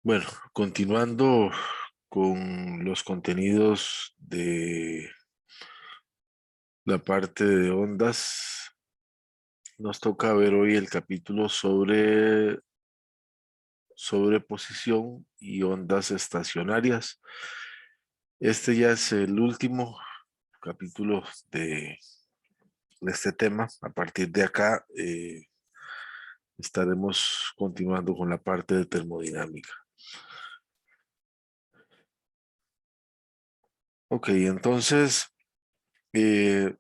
Bueno, continuando con los contenidos de la parte de ondas, nos toca ver hoy el capítulo sobre sobreposición y ondas estacionarias. Este ya es el último capítulo de este tema. A partir de acá estaremos continuando con la parte de termodinámica. Ok, entonces, eh,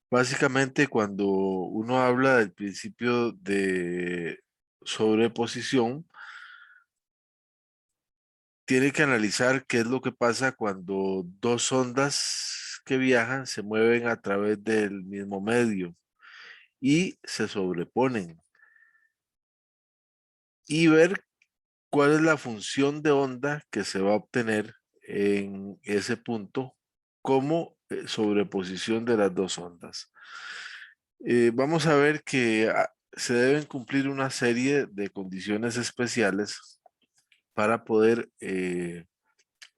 básicamente, cuando uno habla del principio de sobreposición, tiene que analizar qué es lo que pasa cuando dos ondas que viajan se mueven a través del mismo medio y se sobreponen y ver cuál es la función de onda que se va a obtener en ese punto como sobreposición de las dos ondas. Vamos a ver que se deben cumplir una serie de condiciones especiales para poder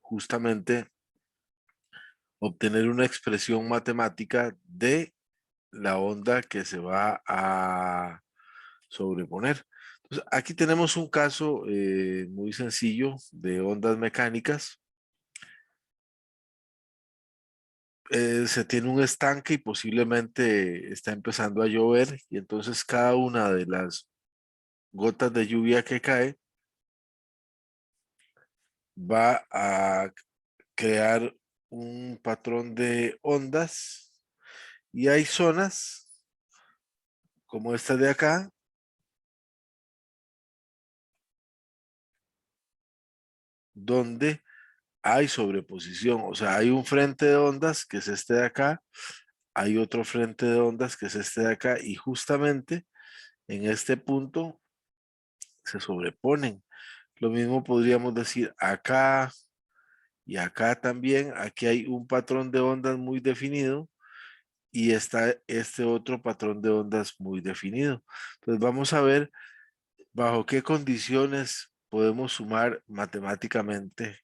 justamente obtener una expresión matemática de la onda que se va a sobreponer. Entonces, aquí tenemos un caso muy sencillo de ondas mecánicas. Se tiene un estanque y posiblemente está empezando a llover y entonces cada una de las gotas de lluvia que cae va a crear un patrón de ondas y hay zonas como esta de acá donde hay sobreposición, o sea, hay un frente de ondas que es este de acá, hay otro frente de ondas que es este de acá y justamente en este punto se sobreponen. Lo mismo podríamos decir acá y acá también, aquí hay un patrón de ondas muy definido y está este otro patrón de ondas muy definido. Entonces vamos a ver bajo qué condiciones podemos sumar matemáticamente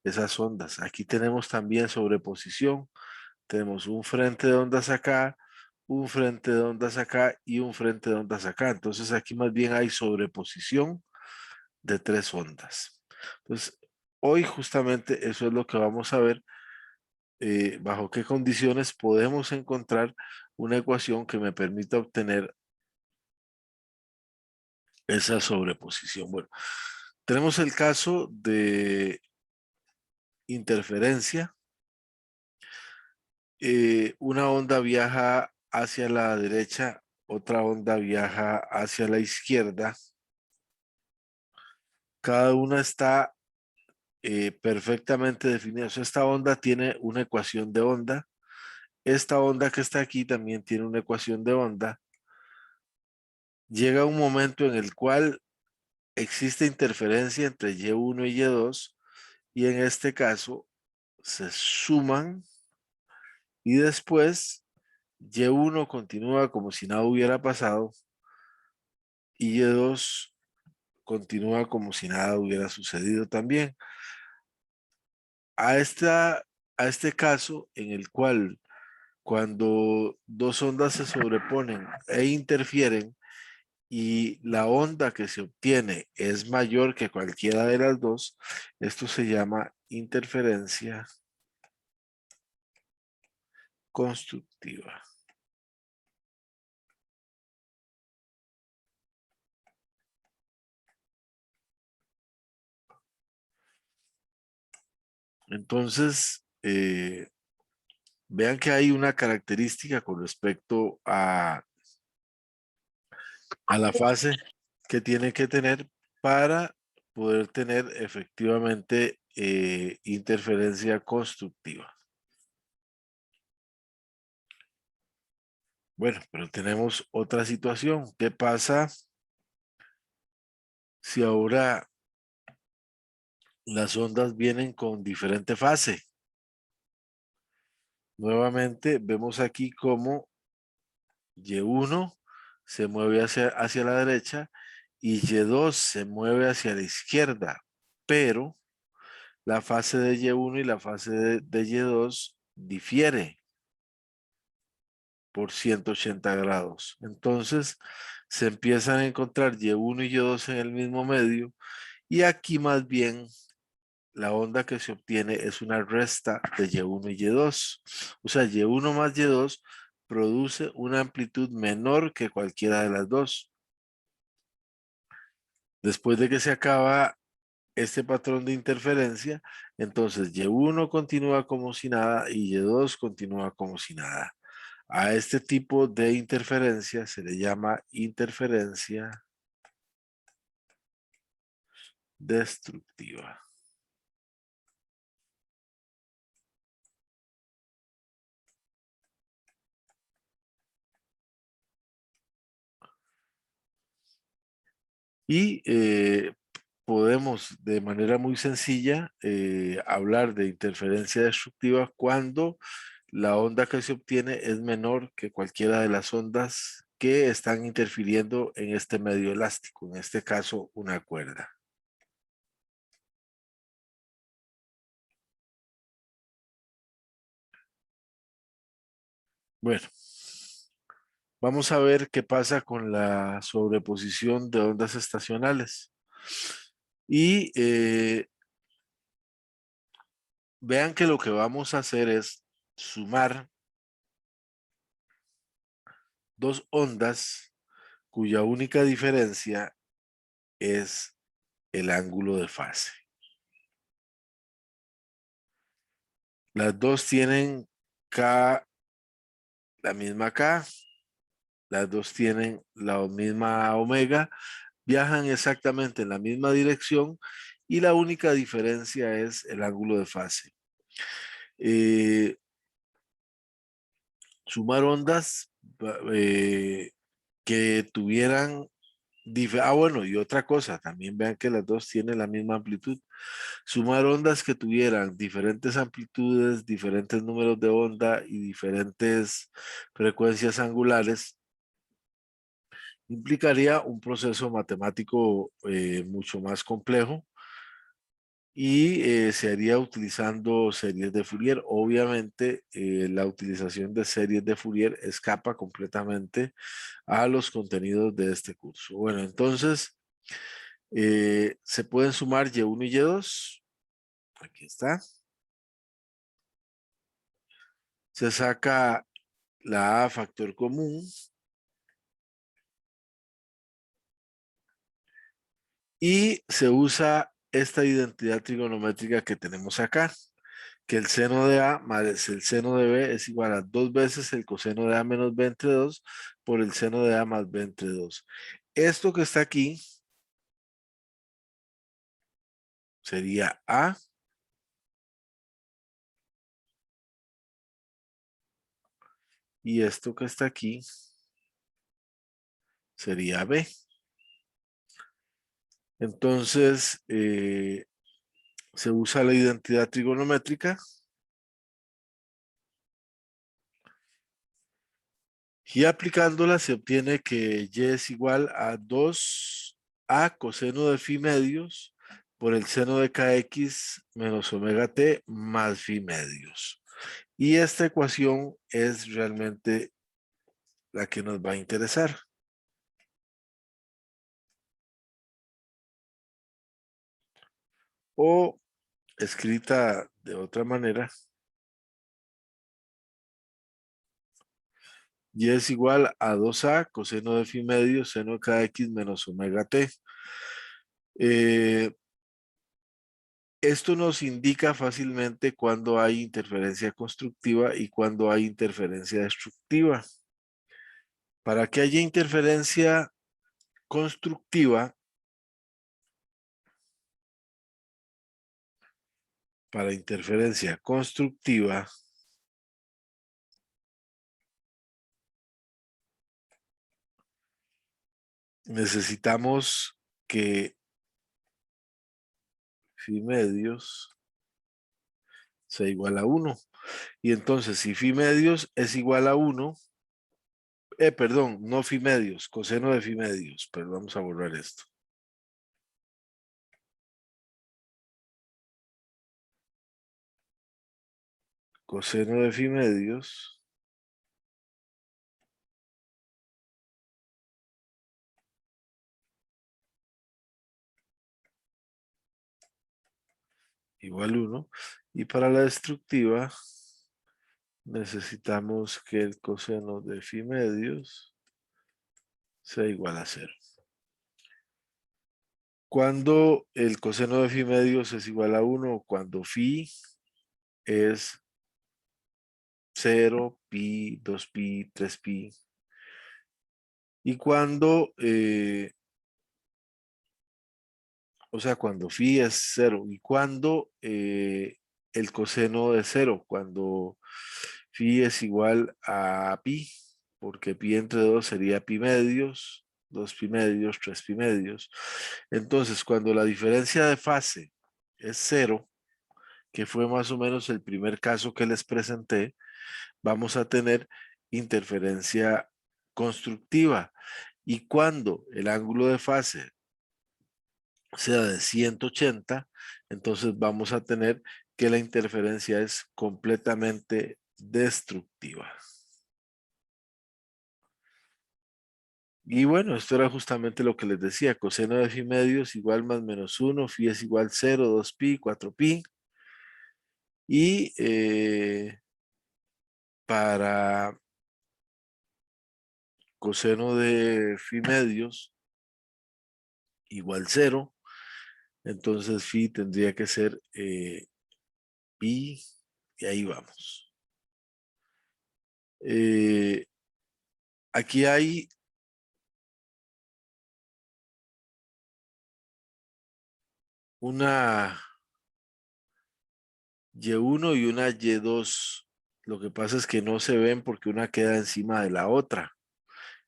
esas ondas. Aquí tenemos también sobreposición. Tenemos un frente de ondas acá, un frente de ondas acá y un frente de ondas acá. Entonces aquí más bien hay sobreposición de tres ondas. Entonces, hoy justamente eso es lo que vamos a ver. Bajo qué condiciones podemos encontrar una ecuación que me permita obtener esa sobreposición. Bueno, tenemos el caso de interferencia. Una onda viaja hacia la derecha, otra onda viaja hacia la izquierda. Cada una está perfectamente definida. O sea, esta onda tiene una ecuación de onda. Esta onda que está aquí también tiene una ecuación de onda. Llega un momento en el cual existe interferencia entre Y1 y Y2 y en este caso se suman y después Y1 continúa como si nada hubiera pasado y Y2 continúa como si nada hubiera sucedido también. A, esta, a este caso en el cual cuando dos ondas se sobreponen e interfieren y la onda que se obtiene es mayor que cualquiera de las dos, esto se llama interferencia constructiva. Entonces, vean que hay una característica con respecto a la fase que tiene que tener para poder tener efectivamente interferencia constructiva. Bueno, pero tenemos otra situación. ¿Qué pasa si ahora las ondas vienen con diferente fase? Nuevamente vemos aquí cómo Y1 se mueve hacia la derecha y Y2 se mueve hacia la izquierda, pero la fase de Y1 y la fase de Y2 difiere por 180 grados. Entonces se empiezan a encontrar Y1 y Y2 en el mismo medio y aquí más bien la onda que se obtiene es una resta de Y1 y Y2. O sea, Y1 más Y2 produce una amplitud menor que cualquiera de las dos. Después de que se acaba este patrón de interferencia, entonces Y1 continúa como si nada y Y2 continúa como si nada. A este tipo de interferencia se le llama interferencia destructiva. Y podemos de manera muy sencilla hablar de interferencia destructiva cuando la onda que se obtiene es menor que cualquiera de las ondas que están interfiriendo en este medio elástico, en este caso una cuerda. Bueno, vamos a ver qué pasa con la sobreposición de ondas estacionales. Y vean que lo que vamos a hacer es sumar dos ondas cuya única diferencia es el ángulo de fase. Las dos tienen K, la misma K, las dos tienen la misma omega, viajan exactamente en la misma dirección y la única diferencia es el ángulo de fase. Eh, Sumar ondas que tuvieran bueno, y otra cosa, también vean que las dos tienen la misma amplitud. Sumar ondas que tuvieran diferentes amplitudes, diferentes números de onda y diferentes frecuencias angulares implicaría un proceso matemático mucho más complejo y se haría utilizando series de Fourier. Obviamente, la utilización de series de Fourier escapa completamente a los contenidos de este curso. Bueno, entonces, se pueden sumar Y1 y Y2. Aquí está. Se saca la A factor común y se usa esta identidad trigonométrica que tenemos acá, que el seno de A más el seno de B es igual a 2 veces el coseno de A menos B entre 2 por el seno de A más B entre 2. Esto que está aquí sería A y esto que está aquí sería B. Entonces, se usa la identidad trigonométrica y aplicándola se obtiene que Y es igual a 2A coseno de phi medios por el seno de kx menos omega t más phi medios. Y esta ecuación es realmente la que nos va a interesar. O escrita de otra manera, Y es igual a 2A coseno de phi medio seno de kx menos omega t. Eh, Esto nos indica fácilmente cuando hay interferencia constructiva y cuando hay interferencia destructiva. Para que haya interferencia constructiva, para interferencia constructiva, necesitamos que phi medios sea igual a 1. Y entonces, si phi medios es igual a 1, perdón, no phi medios, coseno de phi medios, pero vamos a borrar esto. coseno de phi medios igual 1. Y para la destructiva necesitamos que el coseno de phi medios sea igual a 0. Cuando el coseno de phi medios es igual a 1, cuando phi es 0, pi, 2pi, 3pi. Y cuando, o sea, cuando phi es 0 y cuando el coseno de 0, cuando phi es igual a pi, porque pi entre 2 sería pi medios, 2pi medios, 3pi medios. Entonces, cuando la diferencia de fase es 0, que fue más o menos el primer caso que les presenté, vamos a tener interferencia constructiva. Y cuando el ángulo de fase sea de 180, entonces vamos a tener que la interferencia es completamente destructiva. Y bueno, esto era justamente lo que les decía, coseno de phi medios igual más menos 1, phi es igual 0, 2pi, 4pi. Y para coseno de phi medios igual 0, entonces phi tendría que ser pi, y ahí vamos. Aquí hay una Y1 y una Y2. Lo que pasa es que no se ven porque una queda encima de la otra,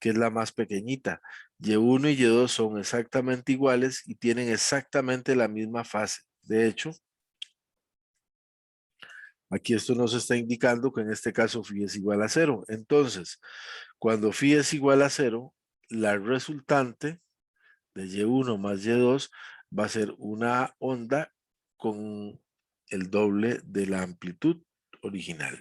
que es la más pequeñita. Y1 y Y2 son exactamente iguales y tienen exactamente la misma fase. De hecho, aquí esto nos está indicando que en este caso phi es igual a 0. Entonces, cuando phi es igual a 0, la resultante de Y1 más Y2 va a ser una onda con el doble de la amplitud original.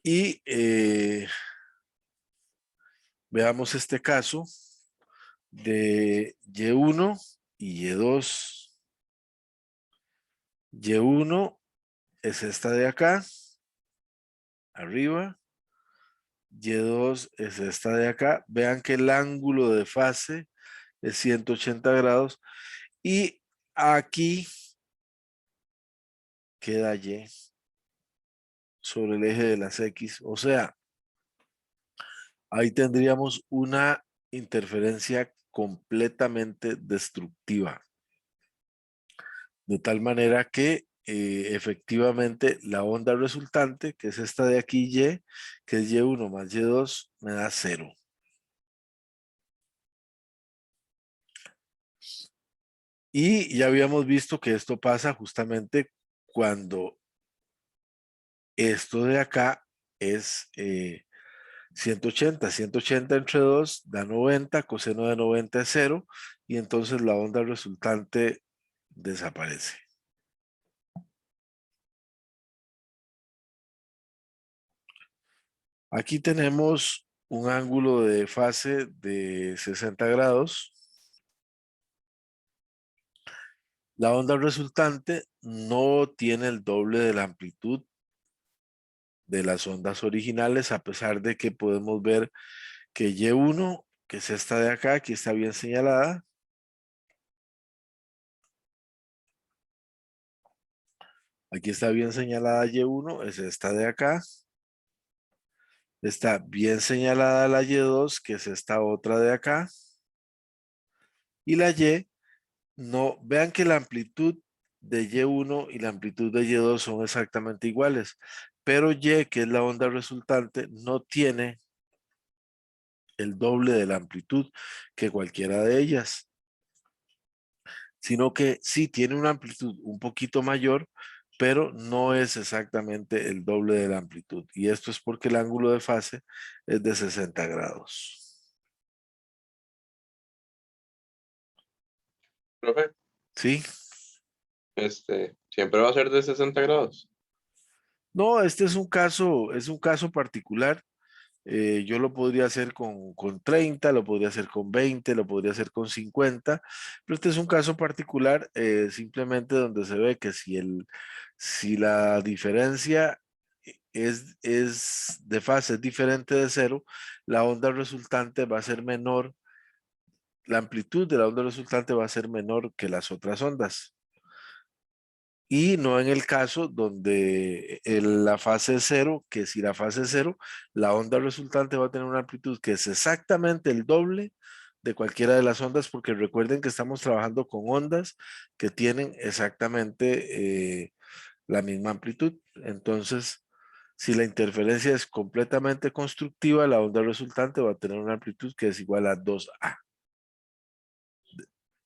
Y veamos este caso de Y1 y Y2. Y1 es esta de acá, arriba. Y2 es esta de acá. Vean que el ángulo de fase es 180 grados. Y aquí queda Y sobre el eje de las X. O sea, ahí tendríamos una interferencia completamente destructiva. De tal manera que efectivamente la onda resultante, que es esta de aquí Y, que es Y1 más Y2, me da 0. Y ya habíamos visto que esto pasa justamente cuando esto de acá es 180. 180 entre 2 da 90, coseno de 90 es 0, y entonces la onda resultante desaparece. Aquí tenemos un ángulo de fase de 60 grados. La onda resultante no tiene el doble de la amplitud de las ondas originales, a pesar de que podemos ver que Y1, que es esta de acá, aquí está bien señalada. Aquí está bien señalada Y1, es esta de acá. Está bien señalada la Y2, que es esta otra de acá. Y la Y, no, vean que la amplitud de Y1 y la amplitud de Y2 son exactamente iguales, pero Y, que es la onda resultante, no tiene el doble de la amplitud que cualquiera de ellas, sino que sí tiene una amplitud un poquito mayor, pero no es exactamente el doble de la amplitud. Y esto es porque el ángulo de fase es de 60 grados. Profe, ¿Sí? siempre va a ser de 60 grados. No, este es un caso particular. Yo lo podría hacer con 30, lo podría hacer con 20, lo podría hacer con 50, pero este es un caso particular simplemente donde se ve que si la diferencia es de fase es diferente de cero, la onda resultante va a ser menor, la amplitud de la onda resultante va a ser menor que las otras ondas. Y no en el caso donde la fase es cero, que si la fase es cero, la onda resultante va a tener una amplitud que es exactamente el doble de cualquiera de las ondas, porque recuerden que estamos trabajando con ondas que tienen exactamente la misma amplitud. Entonces, si la interferencia es completamente constructiva, la onda resultante va a tener una amplitud que es igual a 2A.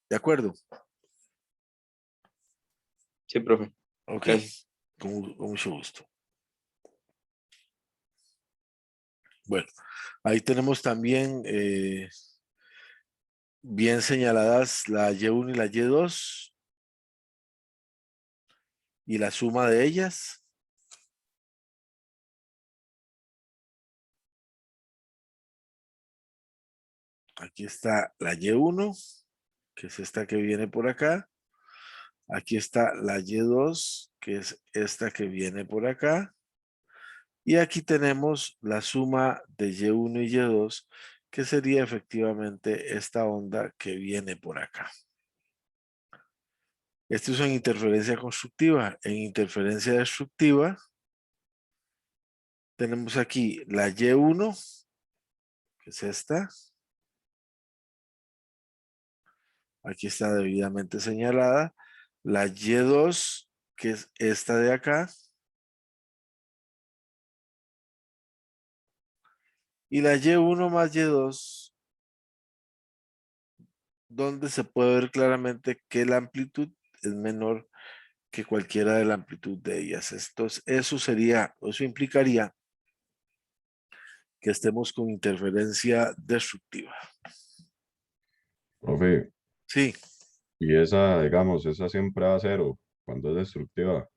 ¿De acuerdo? Sí, profe. Ok, Gracias. con mucho gusto. Bueno, ahí tenemos también bien señaladas la Y1 y la Y2 y la suma de ellas. Aquí está la Y1, que es esta que viene por acá. Aquí está la Y2, que es esta que viene por acá. Y aquí tenemos la suma de Y1 y Y2, que sería efectivamente esta onda que viene por acá. Esto es en interferencia constructiva. En interferencia destructiva, tenemos aquí la Y1, que es esta. Aquí está debidamente señalada. La Y2, que es esta de acá. Y la Y1 más Y2, donde se puede ver claramente que la amplitud es menor que cualquiera de la amplitud de ellas. Entonces, eso implicaría que estemos con interferencia destructiva. Profe, Sí, y esa, digamos, esa siempre va a cero cuando es destructiva,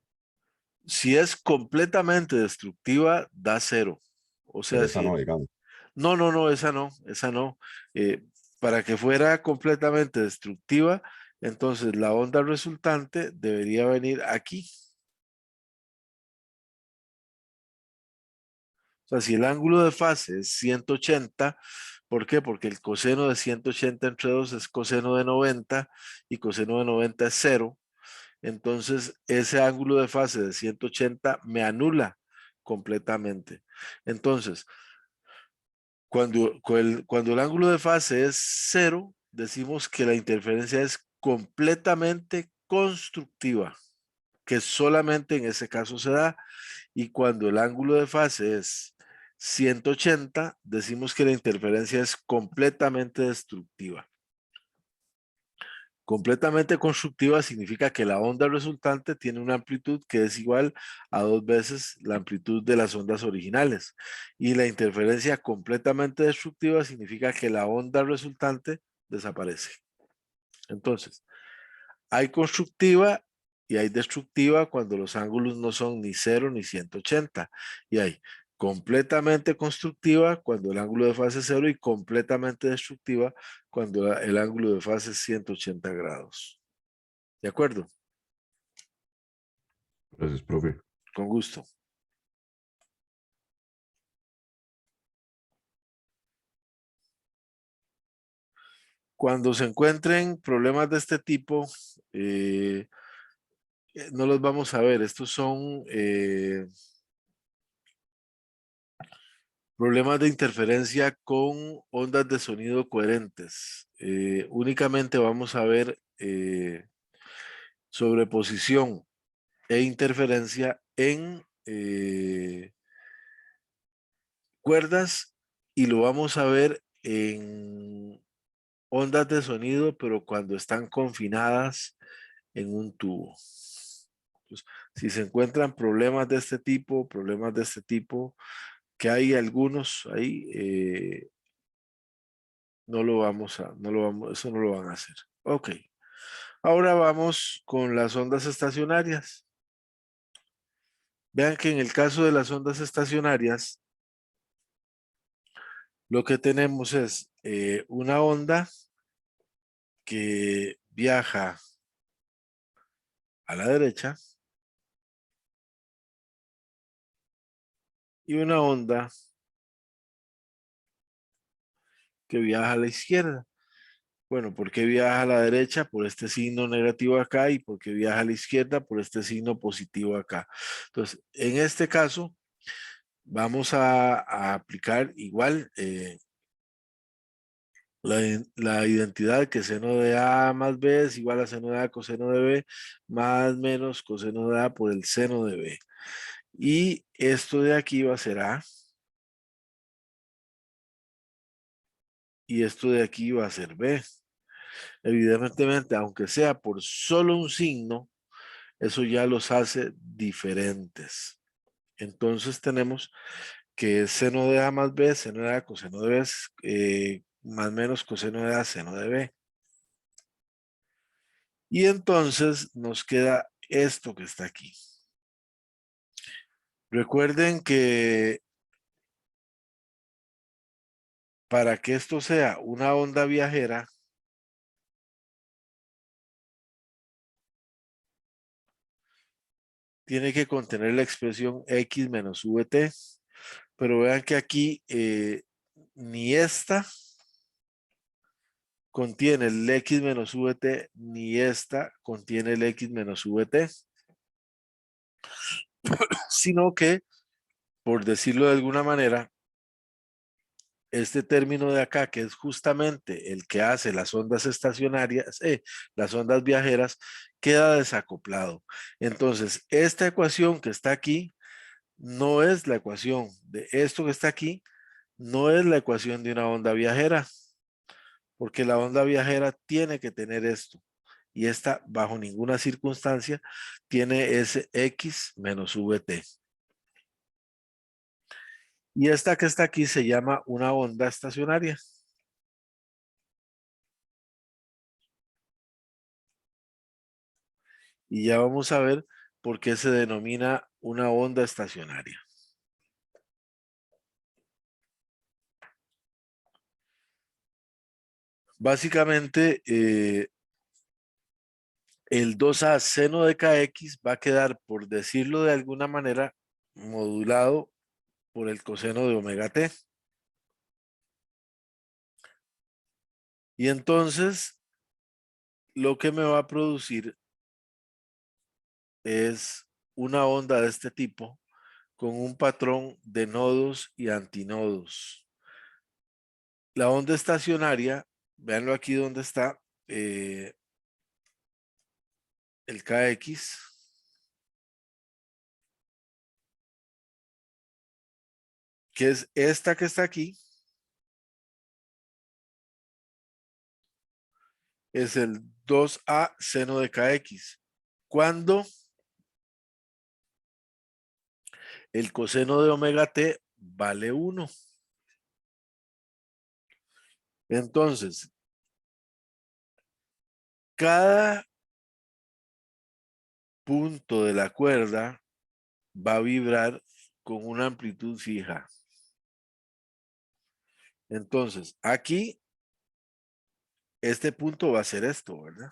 si es completamente destructiva, da cero. O pero sea, esa no, digamos. no, no, no, esa no, esa no. Para que fuera completamente destructiva, entonces la onda resultante debería venir aquí. O sea, si el ángulo de fase es 180, ¿por qué? Porque el coseno de 180 entre 2 es coseno de 90 y coseno de 90 es cero. Entonces, ese ángulo de fase de 180 me anula completamente. Entonces, cuando el ángulo de fase es cero, decimos que la interferencia es completamente constructiva, que solamente en ese caso se da. Y cuando el ángulo de fase es 180, decimos que la interferencia es completamente destructiva. Completamente constructiva significa que la onda resultante tiene una amplitud que es igual a 2 veces la amplitud de las ondas originales. Y la interferencia completamente destructiva significa que la onda resultante desaparece. Entonces, hay constructiva y hay destructiva cuando los ángulos no son ni 0 ni 180. Y hay completamente constructiva cuando el ángulo de fase es 0 y completamente destructiva cuando el ángulo de fase es 180 grados. ¿De acuerdo? Gracias, profe. Con gusto. Cuando se encuentren problemas de este tipo, no los vamos a ver. Estos son problemas de interferencia con ondas de sonido coherentes. Únicamente vamos a ver sobreposición e interferencia en cuerdas y lo vamos a ver en ondas de sonido, pero cuando están confinadas en un tubo. Entonces, si se encuentran problemas de este tipo, que hay algunos ahí, no lo vamos a, no lo vamos, eso no lo van a hacer. Ok, Ahora vamos con las ondas estacionarias. Vean que en el caso de las ondas estacionarias, lo que tenemos es una onda que viaja a la derecha y una onda que viaja a la izquierda. Bueno, ¿por qué viaja a la derecha? Por este signo negativo acá, y por qué viaja a la izquierda por este signo positivo acá. Entonces, en este caso, vamos a aplicar igual la identidad que seno de A más B es igual a seno de A coseno de B más menos coseno de A por el seno de B. Y esto de aquí va a ser A. Y esto de aquí va a ser B. Evidentemente, aunque sea por solo un signo, eso ya los hace diferentes. Entonces tenemos que seno de A más B, seno de A coseno de B es más menos coseno de A seno de B. Y entonces nos queda esto que está aquí. Recuerden que para que esto sea una onda viajera, tiene que contener la expresión x menos vt. Pero vean que aquí ni esta contiene el x menos vt, ni esta contiene el x menos vt, sino que, por decirlo de alguna manera, este término de acá, que es justamente el que hace las ondas estacionarias, las ondas viajeras, queda desacoplado. Entonces, esta ecuación que está aquí no es la ecuación de esto que está aquí, no es la ecuación de una onda viajera, porque la onda viajera tiene que tener esto. Y esta, bajo ninguna circunstancia, tiene ese x menos vt. Y esta que está aquí se llama una onda estacionaria. Y ya vamos a ver por qué se denomina una onda estacionaria. Básicamente, el 2a seno de kx va a quedar, por decirlo de alguna manera, modulado por el coseno de omega t. Y entonces, lo que me va a producir es una onda de este tipo con un patrón de nodos y antinodos. La onda estacionaria, véanlo aquí donde está, el kx, que es esta que está aquí, es el 2a seno de kx. Cuando el coseno de omega t vale 1. Entonces, cada punto de la cuerda va a vibrar con una amplitud fija. Entonces, aquí, este punto va a ser esto, ¿verdad?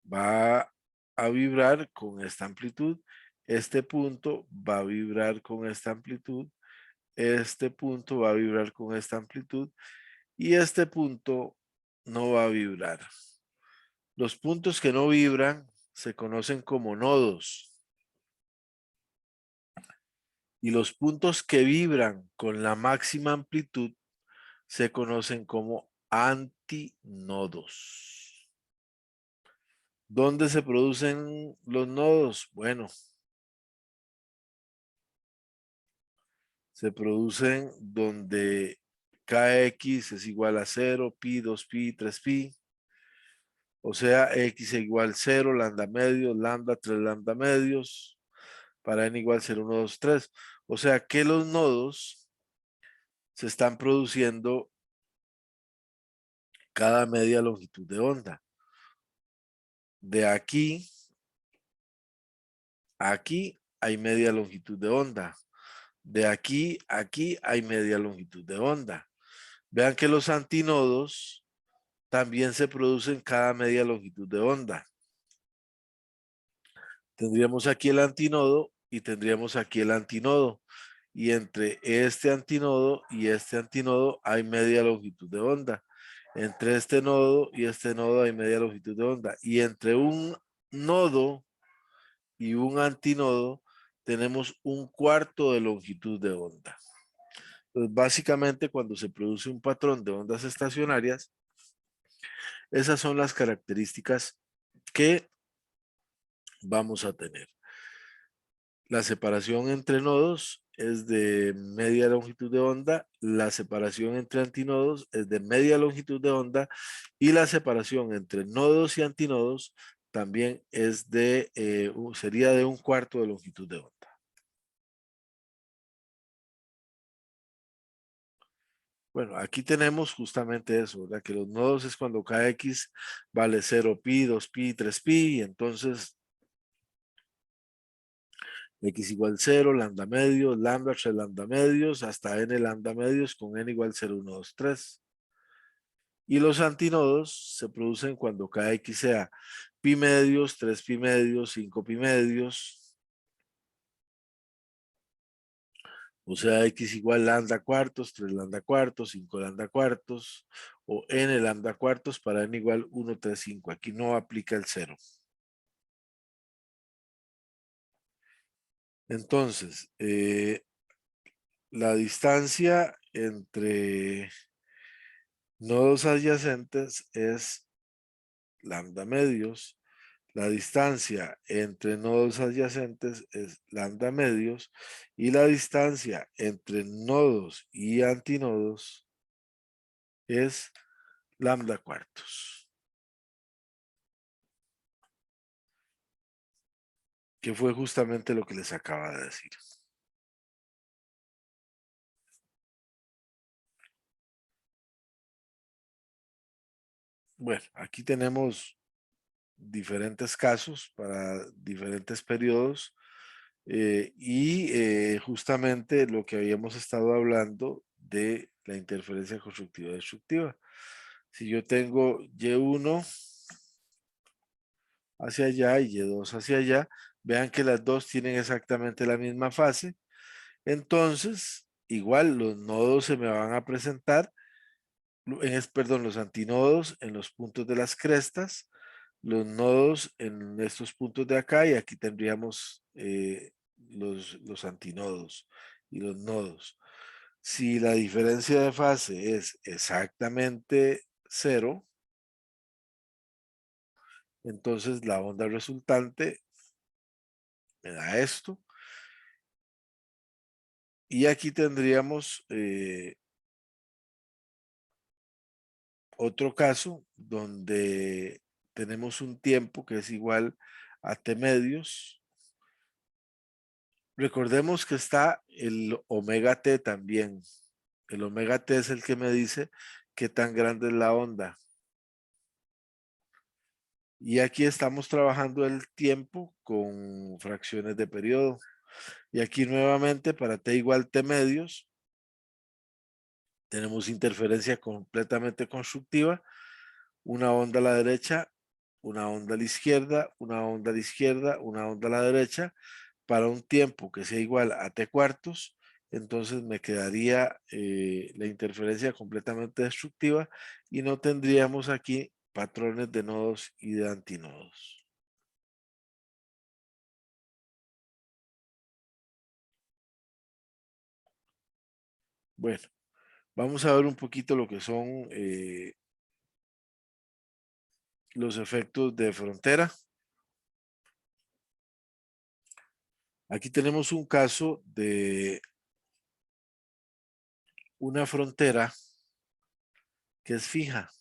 Va a vibrar con esta amplitud. Este punto va a vibrar con esta amplitud. Este punto va a vibrar con esta amplitud. Y este punto no va a vibrar. Los puntos que no vibran se conocen como nodos. Y los puntos que vibran con la máxima amplitud se conocen como antinodos. ¿Dónde se producen los nodos? Bueno, se producen donde kx es igual a 0, pi, 2pi, 3pi. O sea, x es igual 0, lambda medios, lambda, 3 lambda medios, para n igual 0, 1, 2, 3. O sea que los nodos se están produciendo cada media longitud de onda. De aquí a aquí hay media longitud de onda. De aquí a aquí hay media longitud de onda. Vean que los antinodos también se producen cada media longitud de onda. Tendríamos aquí el antinodo y tendríamos aquí el antinodo. Y entre este antinodo y este antinodo hay media longitud de onda. Entre este nodo y este nodo hay media longitud de onda. Y entre un nodo y un antinodo tenemos un cuarto de longitud de onda. Entonces, básicamente, cuando se produce un patrón de ondas estacionarias, esas son las características que vamos a tener. La separación entre nodos es de media longitud de onda, la separación entre antinodos es de media longitud de onda y la separación entre nodos y antinodos también es de, sería de un cuarto de longitud de onda. Bueno, aquí tenemos justamente eso, ¿verdad? Que los nodos es cuando kx vale 0pi, 2pi, 3pi, y entonces x igual 0, lambda medios, lambda 3 lambda medios, hasta n lambda medios con n igual 0, 1, 2, 3. Y los antinodos se producen cuando kx sea pi medios, 3 pi medios, 5 pi medios, o sea, x igual lambda cuartos, 3 lambda cuartos, 5 lambda cuartos, o n lambda cuartos para n igual 1, 3, 5. Aquí no aplica el 0. Entonces, la distancia entre nodos adyacentes es lambda medios. La distancia entre nodos adyacentes es lambda medios. Y la distancia entre nodos y antinodos es lambda cuartos. Que fue justamente lo que les acaba de decir. Bueno, aquí tenemos diferentes casos para diferentes periodos y justamente lo que habíamos estado hablando de la interferencia constructiva destructiva. Si yo tengo Y1 hacia allá y Y2 hacia allá, vean que las dos tienen exactamente la misma fase. Entonces, igual los nodos se me van a presentar, perdón, los antinodos en los puntos de las crestas, los nodos en estos puntos de acá y aquí tendríamos los antinodos y los nodos. Si la diferencia de fase es exactamente 0, entonces la onda resultante me da esto. Y aquí tendríamos otro caso donde tenemos un tiempo que es igual a t medios. Recordemos que está el omega t también. El omega t es el que me dice qué tan grande es la onda. Y aquí estamos trabajando el tiempo con fracciones de periodo. Y aquí nuevamente para t igual t medios, tenemos interferencia completamente constructiva. Una onda a la derecha, una onda a la izquierda, una onda a la izquierda, una onda a la derecha, para un tiempo que sea igual a t cuartos, entonces me quedaría la interferencia completamente destructiva y no tendríamos aquí patrones de nodos y de antinodos. Bueno, vamos a ver un poquito lo que son los efectos de frontera. Aquí tenemos un caso de una frontera que es fija.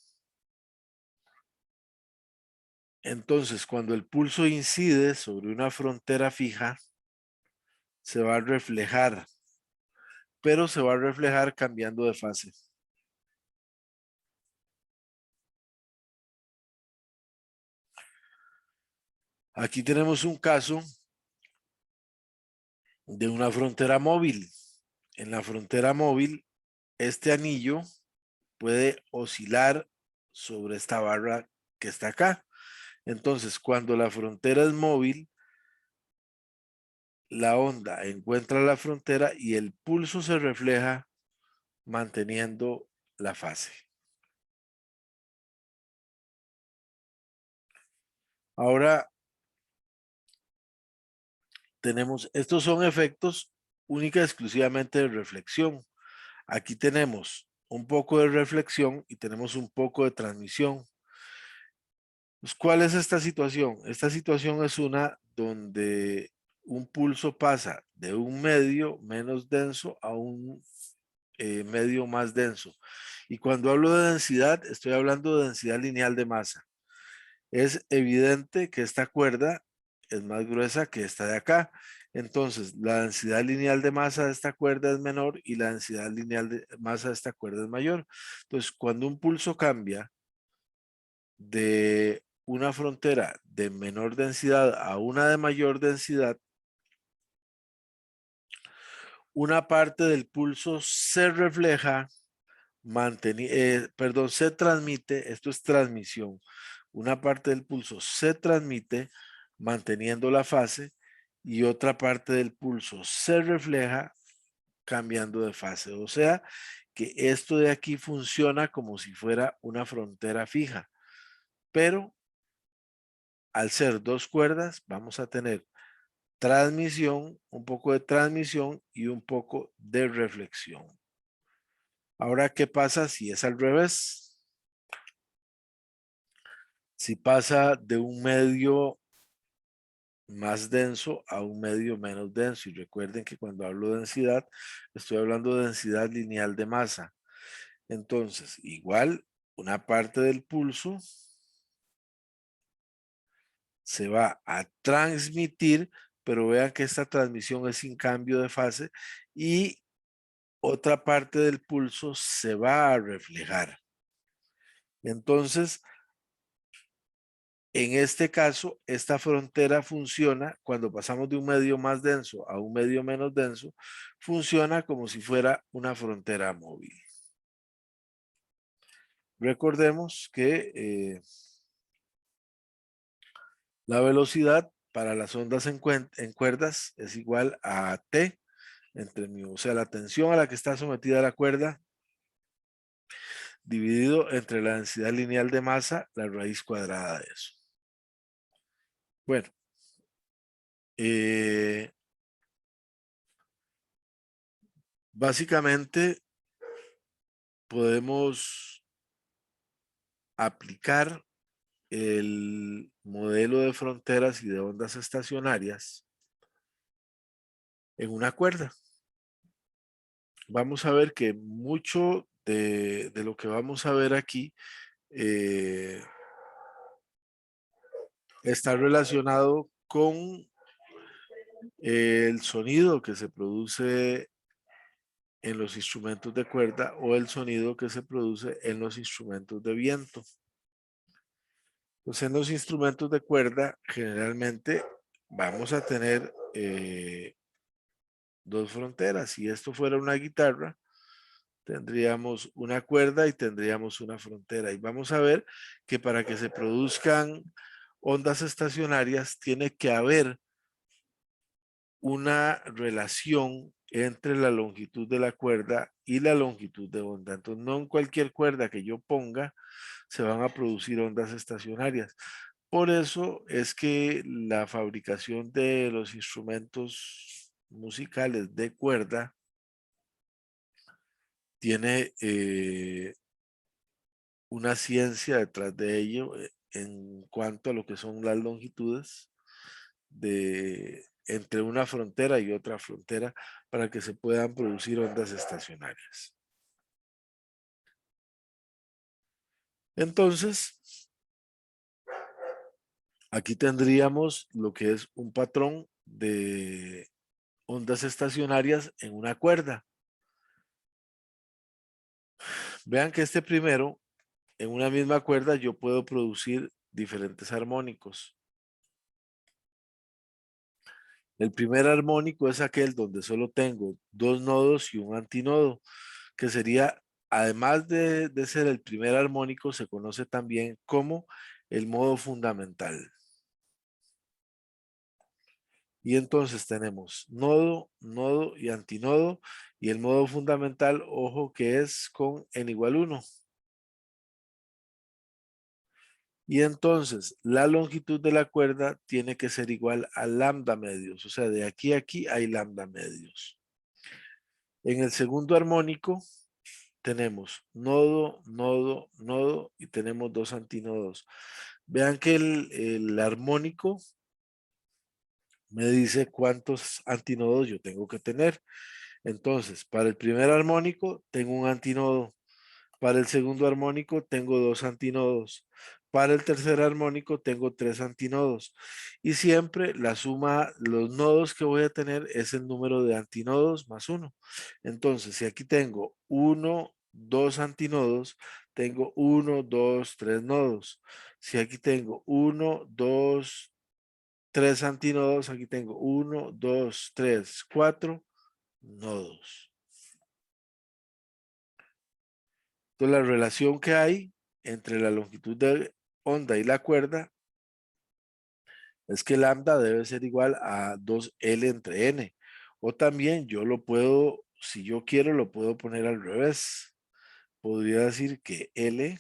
Entonces, cuando el pulso incide sobre una frontera fija, se va a reflejar, pero se va a reflejar cambiando de fase. Aquí tenemos un caso de una frontera móvil. En la frontera móvil, este anillo puede oscilar sobre esta barra que está acá. Entonces, cuando la frontera es móvil, la onda encuentra la frontera y el pulso se refleja manteniendo la fase. Ahora tenemos, estos son efectos única y exclusivamente de reflexión. Aquí tenemos un poco de reflexión y tenemos un poco de transmisión. Pues, ¿cuál es esta situación? Esta situación es una donde un pulso pasa de un medio menos denso a un medio más denso. Y cuando hablo de densidad, estoy hablando de densidad lineal de masa. Es evidente que esta cuerda es más gruesa que esta de acá. Entonces, la densidad lineal de masa de esta cuerda es menor y la densidad lineal de masa de esta cuerda es mayor. Entonces, cuando un pulso cambia de una frontera de menor densidad a una de mayor densidad, una parte del pulso se refleja, se transmite, esto es transmisión, una parte del pulso se transmite manteniendo la fase y otra parte del pulso se refleja cambiando de fase. O sea, que esto de aquí funciona como si fuera una frontera fija, pero al ser dos cuerdas vamos a tener transmisión, un poco de transmisión y un poco de reflexión. Ahora, ¿qué pasa si es al revés? Si pasa de un medio más denso a un medio menos denso. Y recuerden que cuando hablo de densidad, estoy hablando de densidad lineal de masa. Entonces, igual, una parte del pulso se va a transmitir, pero vean que esta transmisión es sin cambio de fase y otra parte del pulso se va a reflejar. Entonces, en este caso, esta frontera funciona cuando pasamos de un medio más denso a un medio menos denso, funciona como si fuera una frontera móvil. Recordemos que la velocidad para las ondas en cuerdas es igual a T entre mu, o sea, la tensión a la que está sometida la cuerda dividido entre la densidad lineal de masa, la raíz cuadrada de eso. Bueno, básicamente podemos aplicar el modelo de fronteras y de ondas estacionarias en una cuerda. Vamos a ver que mucho de lo que vamos a ver aquí está relacionado con el sonido que se produce en los instrumentos de cuerda o el sonido que se produce en los instrumentos de viento. Pues en los instrumentos de cuerda generalmente vamos a tener dos fronteras. Si esto fuera una guitarra, tendríamos una cuerda y tendríamos una frontera. Y vamos a ver que para que se produzcan ondas estacionarias tiene que haber una relación entre la longitud de la cuerda y la longitud de onda. Entonces, no en cualquier cuerda que yo ponga se van a producir ondas estacionarias. Por eso es que la fabricación de los instrumentos musicales de cuerda tiene una ciencia detrás de ello en cuanto a lo que son las longitudes de entre una frontera y otra frontera para que se puedan producir ondas estacionarias. Entonces, aquí tendríamos lo que es un patrón de ondas estacionarias en una cuerda. Vean que este primero, en una misma cuerda, yo puedo producir diferentes armónicos. El primer armónico es aquel donde solo tengo dos nodos y un antinodo, que sería, además de ser el primer armónico, se conoce también como el modo fundamental. Y entonces tenemos nodo, nodo y antinodo. Y el modo fundamental, ojo, que es con n igual 1. Y entonces la longitud de la cuerda tiene que ser igual a lambda medios. O sea, de aquí a aquí hay lambda medios. En el segundo armónico tenemos nodo, nodo, nodo y tenemos dos antinodos. Vean que el armónico me dice cuántos antinodos yo tengo que tener. Entonces, para el primer armónico tengo un antinodo. Para el segundo armónico tengo dos antinodos. Para el tercer armónico tengo tres antinodos. Y siempre la suma, los nodos que voy a tener es el número de antinodos más uno. Entonces, si aquí tengo uno, dos antinodos, tengo uno, dos, tres nodos. Si aquí tengo uno, dos, tres antinodos, aquí tengo uno, dos, tres, cuatro nodos. Entonces, la relación que hay entre la longitud de onda y la cuerda es que lambda debe ser igual a 2L entre N. O también yo lo puedo, si yo quiero, lo puedo poner al revés. Podría decir que L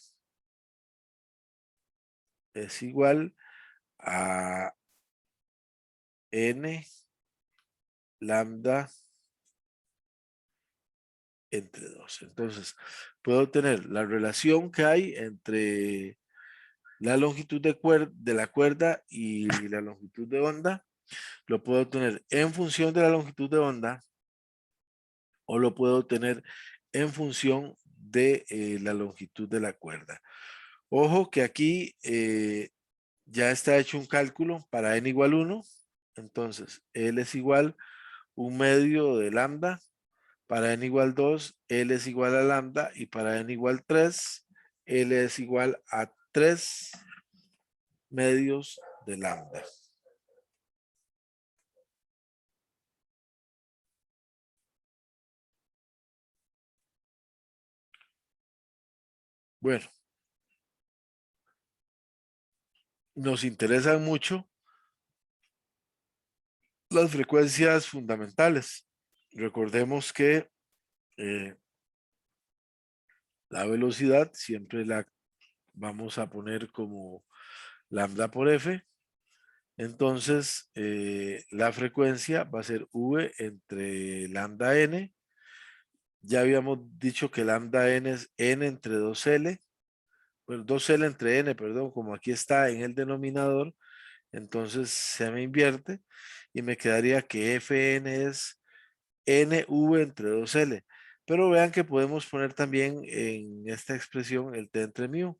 es igual a N lambda entre 2. Entonces, puedo tener la relación que hay entre la longitud de la cuerda y la longitud de onda. Lo puedo tener en función de la longitud de onda o lo puedo tener en función de la longitud de la cuerda. Ojo que aquí ya está hecho un cálculo para n igual 1. Entonces, L es igual 1/2 de lambda. Para n igual 2, L es igual a lambda. Y para n igual 3, L es igual a 3/2 de lambda. Bueno, nos interesan mucho las frecuencias fundamentales. Recordemos que eh, la velocidad siempre la vamos a poner como lambda por f. Entonces, la frecuencia va a ser v entre lambda n. Ya habíamos dicho que lambda n es n entre 2L. Bueno, 2L entre n, perdón, como aquí está en el denominador. Entonces se me invierte y me quedaría que Fn es NV entre 2L. Pero vean que podemos poner también en esta expresión el T entre mu.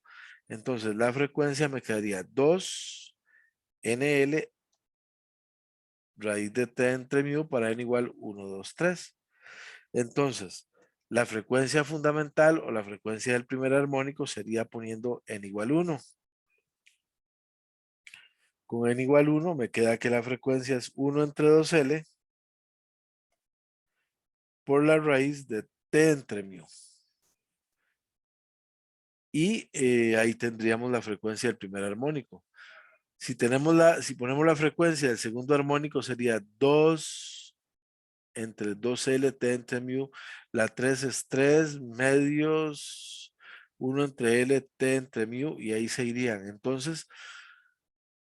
Entonces la frecuencia me quedaría 2NL raíz de T entre mu para n igual 1, 2, 3. Entonces, la frecuencia fundamental o la frecuencia del primer armónico sería poniendo n igual 1. Con n igual 1 me queda que la frecuencia es 1 entre 2L por la raíz de T entre mu. Y ahí tendríamos la frecuencia del primer armónico. Si ponemos la frecuencia del segundo armónico sería 2 entre 2L T entre mu. La 3 es 3/2 1 entre L T entre mu y ahí se irían. Entonces,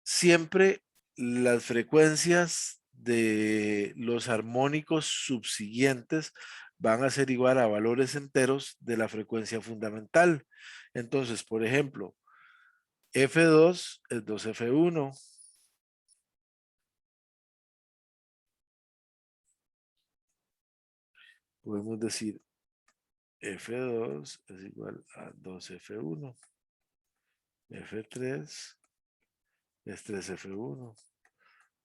siempre las frecuencias de los armónicos subsiguientes van a ser igual a valores enteros de la frecuencia fundamental. Entonces, por ejemplo, F2 es 2F1. Podemos decir F2 es igual a 2F1. F3 es 3F1.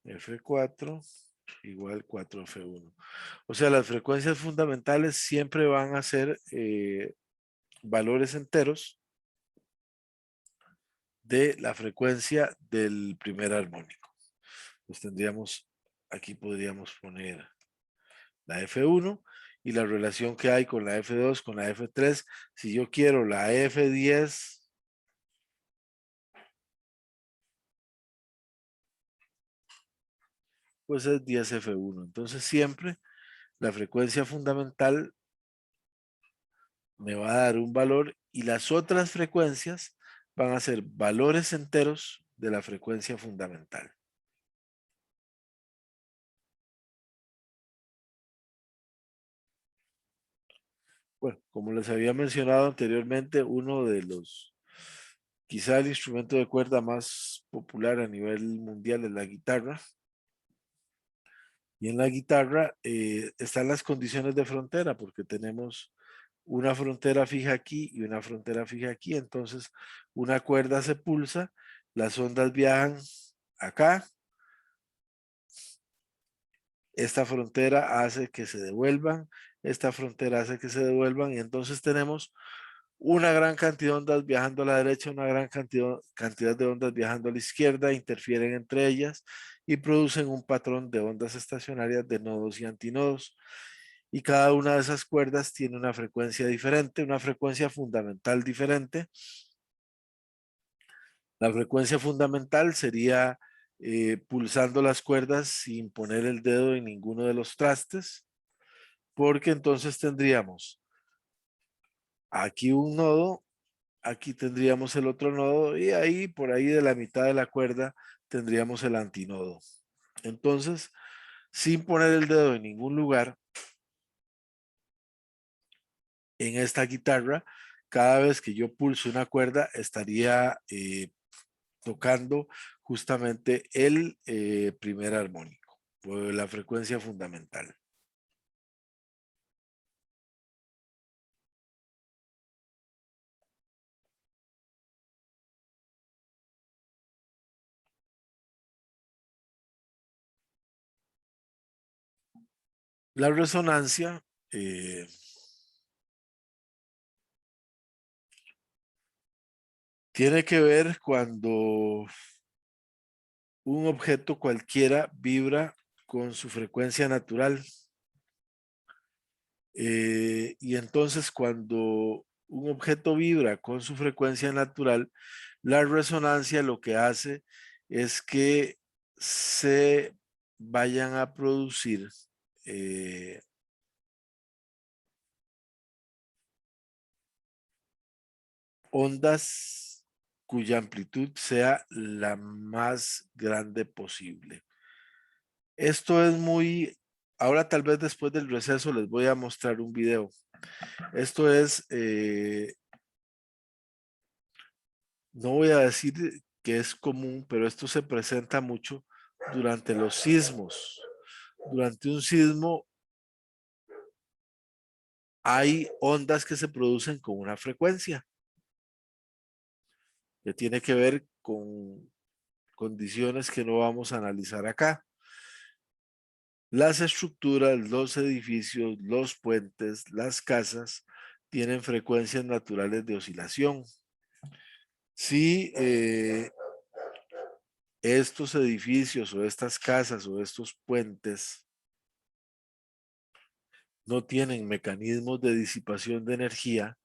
F4 igual 4F1. O sea, las frecuencias fundamentales siempre van a ser valores enteros de la frecuencia del primer armónico. Pues tendríamos aquí podríamos poner la F1 y la relación que hay con la F2, con la F3. Si yo quiero la F10, pues es 10F1. Entonces siempre la frecuencia fundamental me va a dar un valor y las otras frecuencias van a ser valores enteros de la frecuencia fundamental. Bueno, como les había mencionado anteriormente, uno de los, quizá el instrumento de cuerda más popular a nivel mundial es la guitarra. Y en la guitarra están las condiciones de frontera, porque tenemos una frontera fija aquí y una frontera fija aquí. Entonces, una cuerda se pulsa, las ondas viajan acá. Esta frontera hace que se devuelvan, esta frontera hace que se devuelvan, y entonces tenemos una gran cantidad de ondas viajando a la derecha, una gran cantidad de ondas viajando a la izquierda, interfieren entre ellas y producen un patrón de ondas estacionarias de nodos y antinodos. Y cada una de esas cuerdas tiene una frecuencia diferente, una frecuencia fundamental diferente. La frecuencia fundamental sería pulsando las cuerdas sin poner el dedo en ninguno de los trastes, porque entonces tendríamos aquí un nodo, aquí tendríamos el otro nodo y ahí, por ahí de la mitad de la cuerda, tendríamos el antinodo. Entonces, sin poner el dedo en ningún lugar, en esta guitarra, cada vez que yo pulso una cuerda, estaría tocando justamente el primer armónico, la frecuencia fundamental. La resonancia tiene que ver cuando un objeto cualquiera vibra con su frecuencia natural. Y entonces cuando un objeto vibra con su frecuencia natural, la resonancia lo que hace es que se vayan a producir ondas cuya amplitud sea la más grande posible. Esto es muy, ahora tal vez después del receso les voy a mostrar un video. Esto es, no voy a decir que es común, pero esto se presenta mucho durante los sismos. Durante un sismo hay ondas que se producen con una frecuencia que tiene que ver con condiciones que no vamos a analizar acá. Las estructuras, los edificios, los puentes, las casas tienen frecuencias naturales de oscilación. Si estos edificios o estas casas o estos puentes no tienen mecanismos de disipación de energía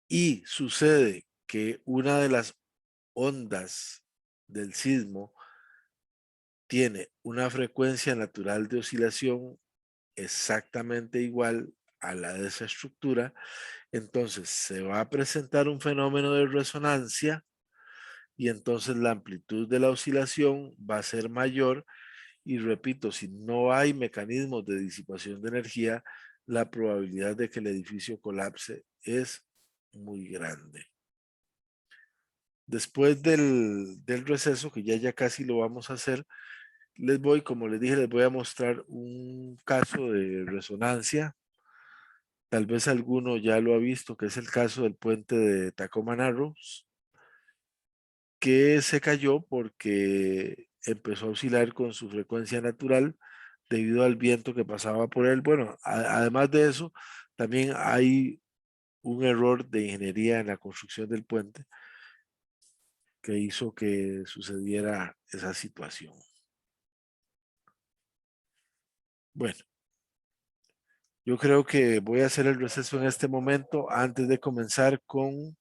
y sucede que una de las ondas del sismo tiene una frecuencia natural de oscilación exactamente igual a la de esa estructura, entonces se va a presentar un fenómeno de resonancia y entonces la amplitud de la oscilación va a ser mayor y repito, si no hay mecanismos de disipación de energía, la probabilidad de que el edificio colapse es muy grande. Después del receso, que ya casi lo vamos a hacer, les voy, como les dije, les voy a mostrar un caso de resonancia. Tal vez alguno ya lo ha visto, que es el caso del puente de Tacoma Narrows, que se cayó porque empezó a oscilar con su frecuencia natural debido al viento que pasaba por él. Bueno, además de eso, también hay un error de ingeniería en la construcción del puente que hizo que sucediera esa situación. Bueno, yo creo que voy a hacer el receso en este momento antes de comenzar con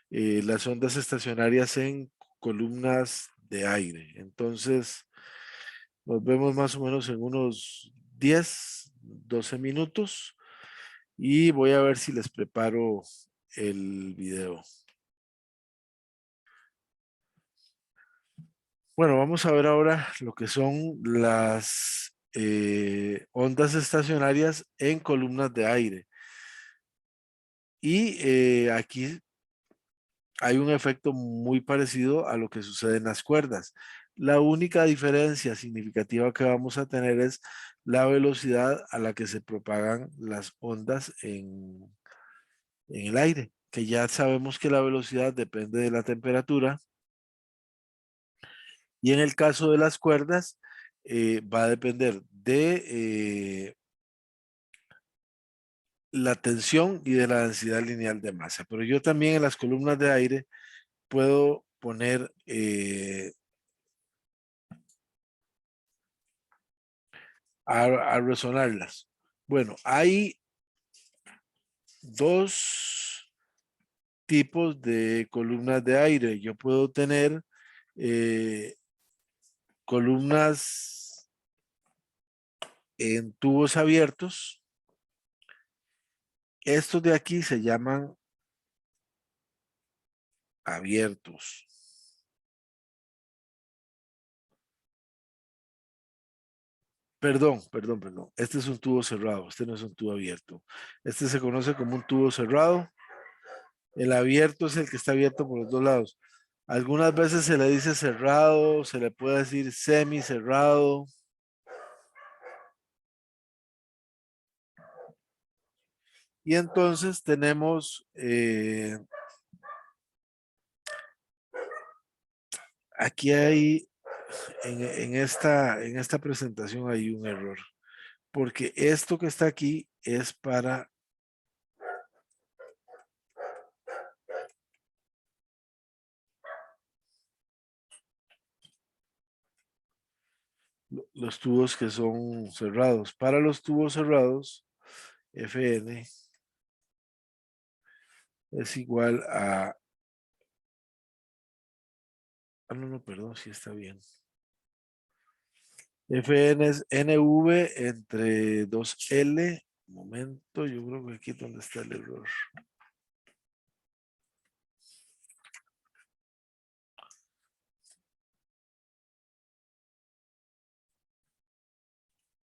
las ondas estacionarias en columnas de aire. Entonces, nos vemos más o menos en unos 10, 12 minutos y voy a ver si les preparo el video. Bueno, vamos a ver ahora lo que son las ondas estacionarias en columnas de aire. Y aquí hay un efecto muy parecido a lo que sucede en las cuerdas. La única diferencia significativa que vamos a tener es la velocidad a la que se propagan las ondas en el aire, que ya sabemos que la velocidad depende de la temperatura. Y en el caso de las cuerdas, va a depender de la tensión y de la densidad lineal de masa. Pero yo también en las columnas de aire puedo poner a resonarlas. Bueno, hay dos tipos de columnas de aire. Yo puedo tener columnas en tubos abiertos. Estos de aquí se llaman abiertos. Perdón. Este es un tubo cerrado. Este no es un tubo abierto. Este se conoce como un tubo cerrado. El abierto es el que está abierto por los dos lados. Algunas veces se le dice cerrado, se le puede decir semi cerrado. Y entonces tenemos aquí hay en esta presentación hay un error, porque esto que está aquí es para los tubos que son cerrados. Para los tubos cerrados, Fn es igual a... Ah, no, perdón, sí está bien. Fn es NV entre 2L. Un momento, yo creo que aquí es donde está el error.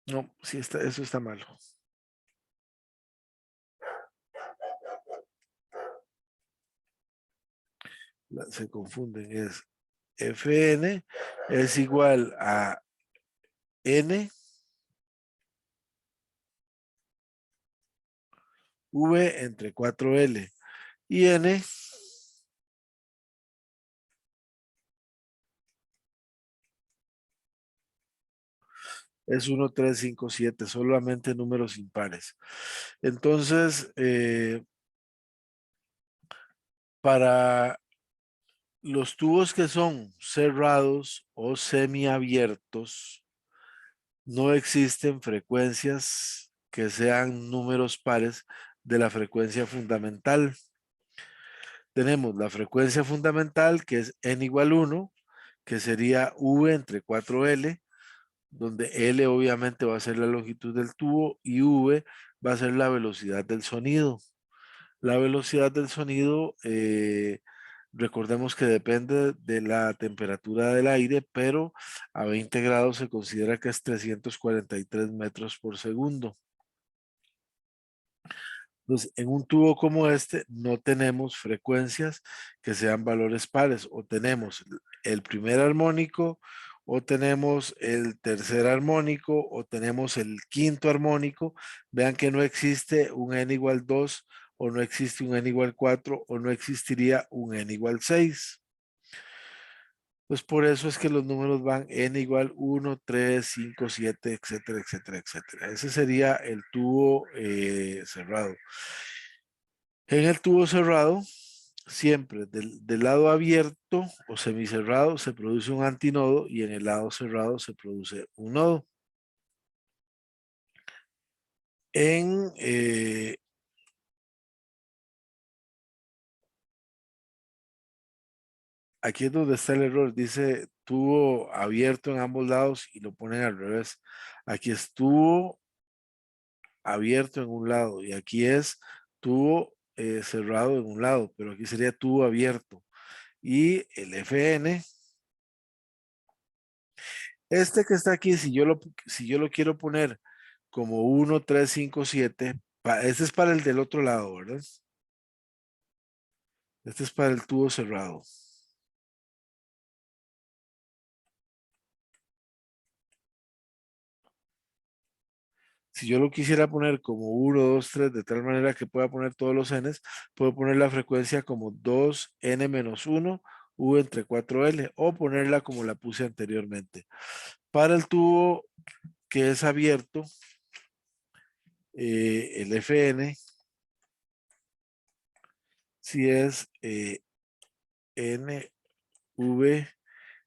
No, sí está, eso está malo. Se confunden, es Fn es igual a N V entre 4L y N es 1, 3, 5, 7, solamente números impares. Entonces, para los tubos que son cerrados o semiabiertos, no existen frecuencias que sean números pares de la frecuencia fundamental. Tenemos la frecuencia fundamental que es n igual 1, que sería V entre 4L, donde L obviamente va a ser la longitud del tubo y V va a ser la velocidad del sonido. La velocidad del sonido, recordemos que depende de la temperatura del aire, pero a 20 grados se considera que es 343 metros por segundo. Entonces, en un tubo como este no tenemos frecuencias que sean valores pares, o tenemos el primer armónico, o tenemos el tercer armónico, o tenemos el quinto armónico. Vean que no existe un n igual 2, o no existe un n igual 4, o no existiría un n igual 6. Pues por eso es que los números van n igual 1, 3, 5, 7, etcétera, etcétera, etcétera. Ese sería el tubo cerrado. En el tubo cerrado, siempre del lado abierto o semicerrado se produce un antinodo y en el lado cerrado se produce un nodo. en aquí es donde está el error. Dice tubo abierto en ambos lados y lo ponen al revés. Aquí estuvo abierto en un lado y aquí es tubo cerrado en un lado, pero aquí sería tubo abierto. Y el FN, este que está aquí, si yo lo quiero poner como 1, 3, 5, 7, este es para el del otro lado, ¿verdad? Este es para el tubo cerrado. Si yo lo quisiera poner como 1, 2, 3, de tal manera que pueda poner todos los n's, puedo poner la frecuencia como 2n-1, u entre 4l, o ponerla como la puse anteriormente. Para el tubo que es abierto, el FN, si es nv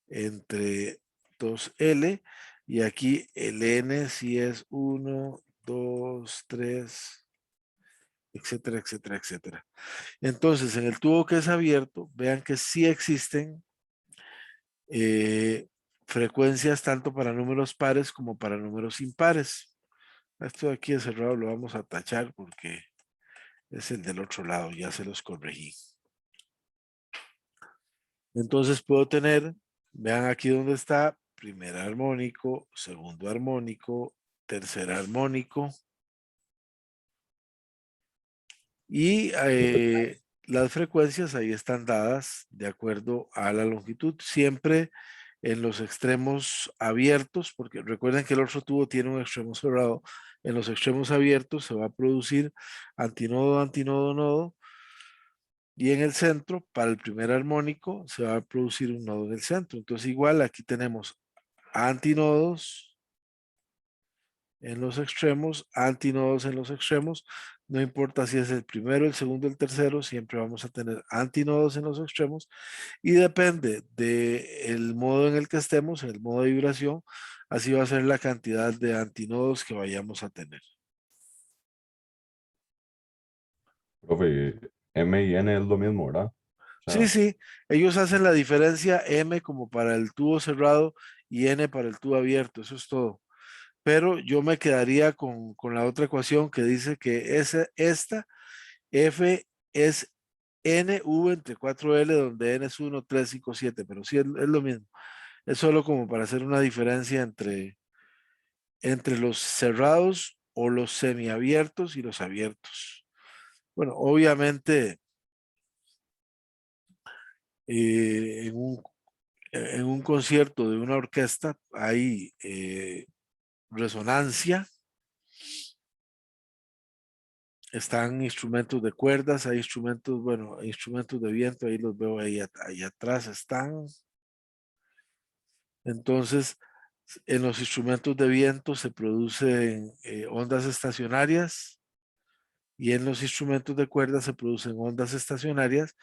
entre 2l, y aquí el n si es 1, 2, 3, etcétera, etcétera, etcétera. Entonces, en el tubo que es abierto, vean que sí existen frecuencias tanto para números pares como para números impares. Esto de aquí de cerrado lo vamos a tachar porque es el del otro lado, ya se los corregí. Entonces puedo tener, vean aquí donde está, primer armónico, segundo armónico, tercer armónico, y las frecuencias ahí están dadas de acuerdo a la longitud, siempre en los extremos abiertos, porque recuerden que el otro tubo tiene un extremo cerrado. En los extremos abiertos se va a producir antinodo, antinodo, nodo, y en el centro, para el primer armónico, se va a producir un nodo en el centro. Entonces igual aquí tenemos antinodos en los extremos, antinodos en los extremos, no importa si es el primero, el segundo, el tercero, siempre vamos a tener antinodos en los extremos y depende del modo en el que estemos, el modo de vibración, así va a ser la cantidad de antinodos que vayamos a tener. Profe, M y N es lo mismo, ¿verdad? O Sí, sea, sí, ellos hacen la diferencia M como para el tubo cerrado y N para el tubo abierto, eso es todo. Pero yo me quedaría con la otra ecuación que dice que esta F es NV entre 4L, donde N es 1, 3, 5, 7, pero sí es lo mismo. Es solo como para hacer una diferencia entre los cerrados o los semiabiertos y los abiertos. Bueno, obviamente eh, en un, en un concierto de una orquesta hay resonancia, están instrumentos de cuerdas, hay instrumentos, bueno, instrumentos de viento, ahí los veo ahí atrás están. Entonces, en los instrumentos de viento se producen ondas estacionarias y en los instrumentos de cuerda se producen ondas estacionarias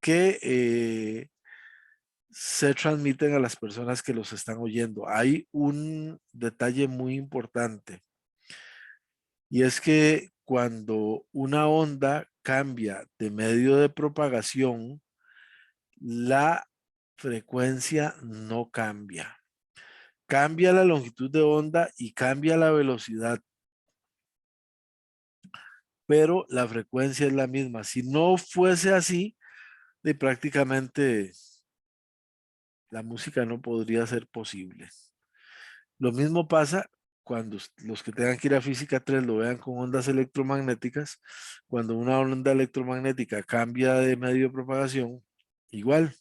que se transmiten a las personas que los están oyendo. Hay un detalle muy importante y es que cuando una onda cambia de medio de propagación, la frecuencia no cambia. Cambia la longitud de onda y cambia la velocidad, pero la frecuencia es la misma. Si no fuese así, de prácticamente la música no podría ser posible. Lo mismo pasa cuando los que tengan que ir a física 3 lo vean con ondas electromagnéticas. Cuando una onda electromagnética cambia de medio de propagación, igual,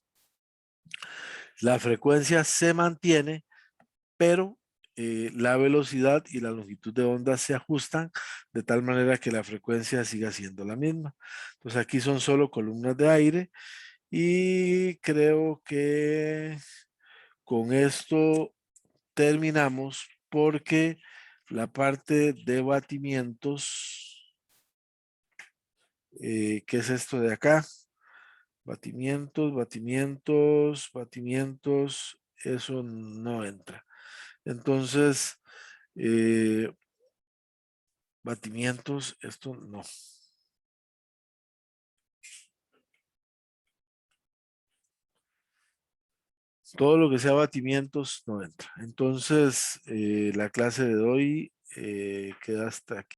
la frecuencia se mantiene, pero la velocidad y la longitud de onda se ajustan de tal manera que la frecuencia siga siendo la misma. Entonces aquí son solo columnas de aire y creo que con esto terminamos porque la parte de batimientos, ¿qué es esto de acá? Batimientos, batimientos, batimientos, eso no entra. Entonces, Batimientos, esto no. Todo lo que sea batimientos no entra. Entonces, la clase de hoy queda hasta aquí.